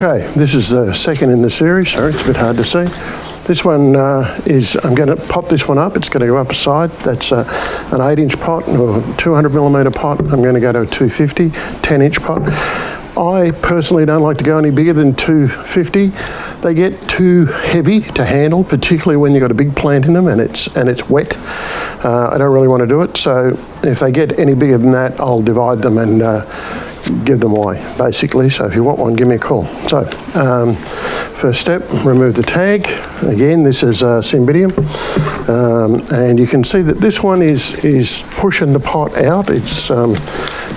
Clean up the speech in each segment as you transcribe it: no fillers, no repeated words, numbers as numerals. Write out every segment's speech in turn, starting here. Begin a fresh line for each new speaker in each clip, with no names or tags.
Okay, this is the second in the series. Sorry, it's a bit hard to see. This one I'm going to pot this one up. It's going to go up a side. That's an 8-inch pot or 200mm pot. I'm going to go to a 250, 10-inch pot. I personally don't like to go any bigger than 250. They get too heavy to handle, particularly when you've got a big plant in them and it's wet. I don't really want to do it. So if they get any bigger than that, I'll divide them and give them away, basically. So if you want one, give me a call. So first step, remove the tag. Again, this is Cymbidium, and you can see that this one is pushing the pot out. It's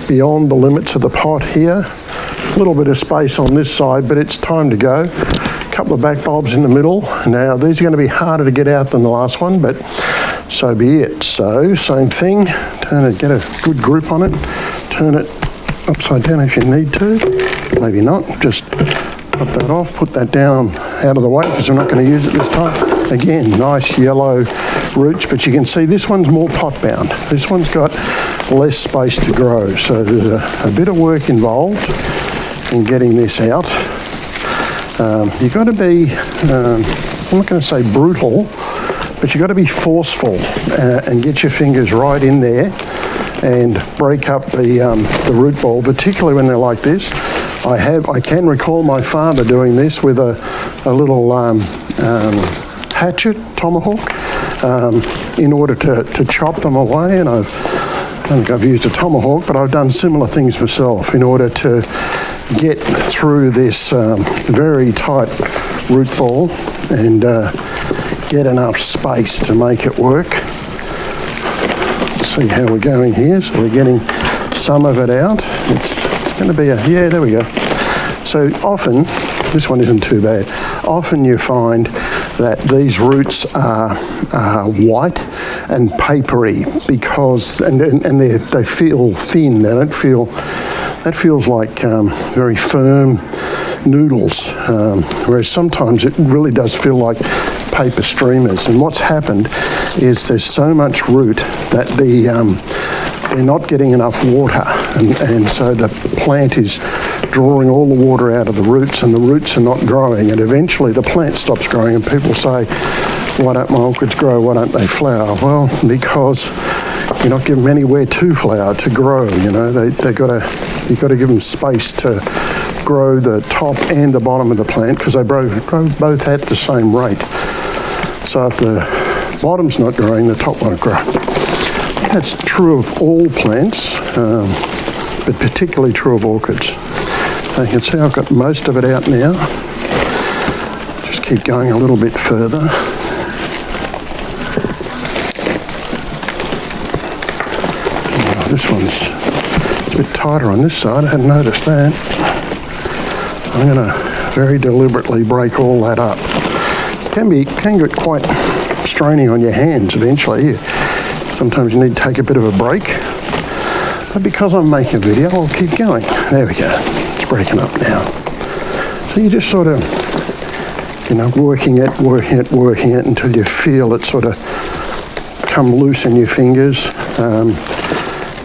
beyond the limits of the pot here. A little bit of space on this side, but it's time to go. A couple of back bulbs in the middle. Now these are going to be harder to get out than the last one, but so be it. So same thing, turn it, get a good grip on it, turn it upside down if you need to, maybe not, just pop that off, put that down out of the way because I'm not going to use it this time. Again, nice yellow roots, but you can see this one's more pot bound. This one's got less space to grow, so there's a bit of work involved in getting this out. You've got to be, I'm not going to say brutal, but you've got to be forceful and get your fingers right in there and break up the root ball, particularly when they're like this. I can recall my father doing this with a little hatchet, tomahawk, in order to chop them away. And I don't think I've used a tomahawk, but I've done similar things myself in order to get through this very tight root ball and get enough space to make it work. See how we're going here. So we're getting some of it out. It's going to be yeah, there we go. So often, this one isn't too bad. Often you find that these roots are white and papery because, and they feel thin. They don't feel, that feels like very firm noodles, whereas sometimes it really does feel like paper streamers. And what's happened is there's so much root that they're not getting enough water, and so the plant is drawing all the water out of the roots, and the roots are not growing, and eventually the plant stops growing. And people say, why don't my orchids grow, why don't they flower? Well, because you're not giving them anywhere to flower, to grow. You know, you've got to give them space to grow the top and the bottom of the plant, because they grow both at the same rate. So if the bottom's not growing, the top won't grow. That's true of all plants, but particularly true of orchids. You can see I've got most of it out now. Just keep going a little bit further. Oh, this one's a bit tighter on this side. I hadn't noticed that. I'm going to very deliberately break all that up. Can get quite straining on your hands eventually. Sometimes you need to take a bit of a break. But because I'm making a video, I'll keep going. There we go. It's breaking up now. So you just sort of, working it until you feel it sort of come loose in your fingers.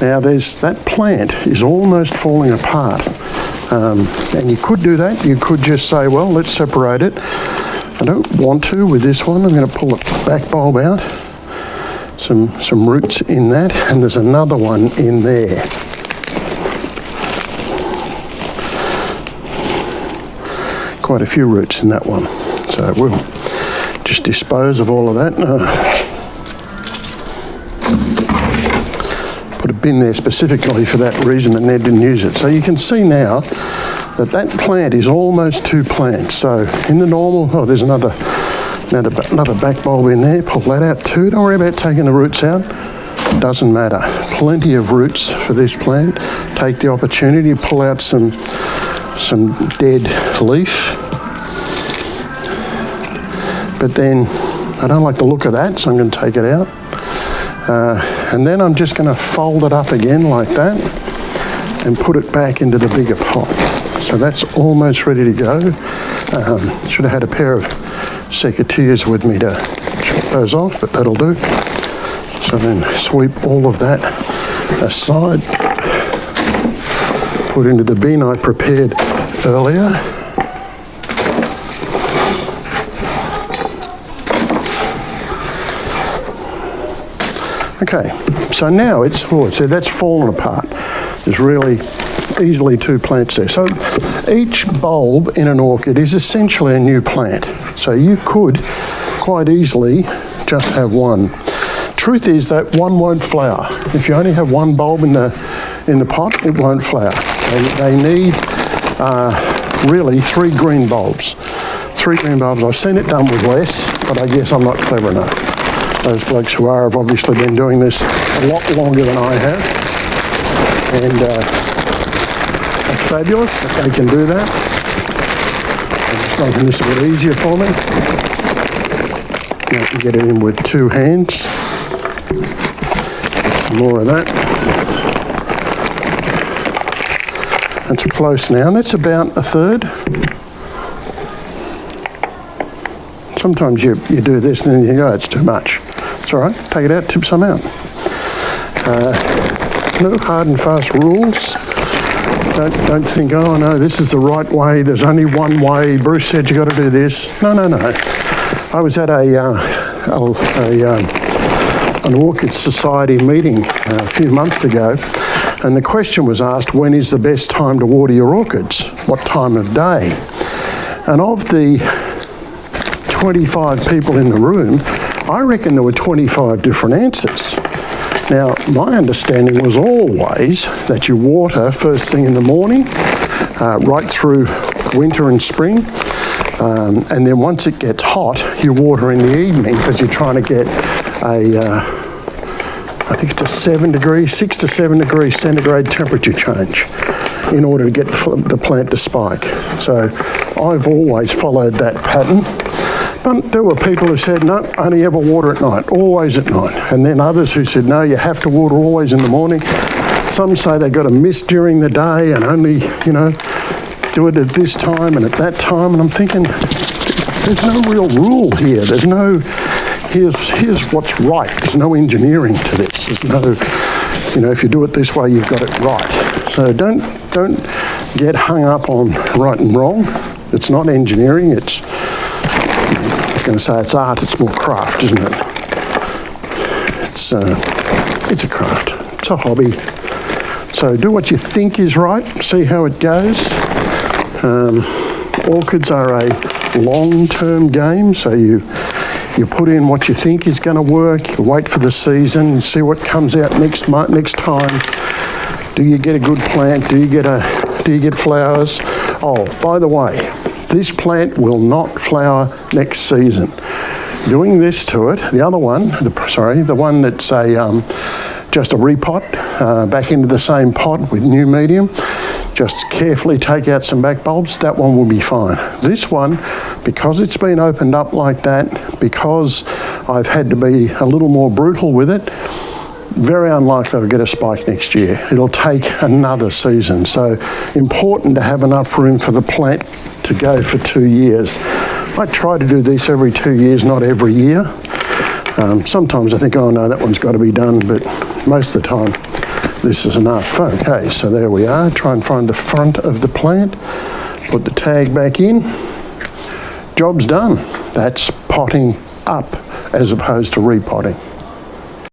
Now that plant is almost falling apart. And you could do that. You could just say, well, let's separate it. I don't want to with this one. I'm going to pull the back bulb out. Some roots in that, and there's another one in there. Quite a few roots in that one. So we'll just dispose of all of that. Put a bin there specifically for that reason that Ned didn't use it. So you can see now that plant is almost two plants. So in the normal, there's another back bulb in there. Pull that out too. Don't worry about taking the roots out. Doesn't matter. Plenty of roots for this plant. Take the opportunity to pull out some dead leaf. But then I don't like the look of that, so I'm going to take it out. And then I'm just going to fold it up again like that and put it back into the bigger pot. So that's almost ready to go. Should have had a pair of secateurs with me to chop those off, but that'll do. So then sweep all of that aside, put into the bin I prepared earlier. Okay, so now so that's fallen apart. There's really easily two plants there. So each bulb in an orchid is essentially a new plant. So you could quite easily just have one. Truth is that one won't flower. If you only have one bulb in the pot, it won't flower. They need really 3 green bulbs. 3 green bulbs. I've seen it done with less, but I guess I'm not clever enough. Those blokes who are have obviously been doing this a lot longer than I have, and it's fabulous that they can do that. I'm just making this a bit easier for me. Now I can get it in with 2 hands. Get some more of that. That's close now. That's about 1/3. Sometimes you do this and then you think, oh, it's too much. It's all right, take it out, tip some out. No hard and fast rules. Don't think, oh no, this is the right way, there's only one way, Bruce said you got to do this. No. I was at an Orchid Society meeting a few months ago, and the question was asked, when is the best time to water your orchids? What time of day? And of the 25 people in the room, I reckon there were 25 different answers. Now, my understanding was always that you water first thing in the morning, right through winter and spring, and then once it gets hot, you water in the evening because you're trying to get I think it's a 6 to 7 degrees centigrade temperature change in order to get the plant to spike. So I've always followed that pattern. But there were people who said, no, only ever water at night, always at night. And then others who said, no, you have to water always in the morning. Some say they've got to miss during the day and only, do it at this time and at that time. And I'm thinking, there's no real rule here. There's no, here's what's right. There's no engineering to this. There's no, if you do it this way, you've got it right. So don't get hung up on right and wrong. It's not engineering, it's, I was going to say it's art, it's more craft, isn't it? It's a craft, it's a hobby. So do what you think is right, see how it goes. Orchids are a long-term game, so you put in what you think is going to work, you wait for the season, you see what comes out next time. Do you get a good plant? Do you get flowers? Oh, by the way, this plant will not flower next season. Doing this to it, the other one, the one that's just a repot back into the same pot with new medium, just carefully take out some back bulbs, that one will be fine. This one, because it's been opened up like that, because I've had to be a little more brutal with it, very unlikely to get a spike next year. It'll take another season. So important to have enough room for the plant to go for 2 years. I try to do this every 2 years, not every year. Sometimes I think, oh no, that one's got to be done, but most of the time this is enough. Okay, so there we are. Try and find the front of the plant. Put the tag back in. Job's done. That's potting up as opposed to repotting.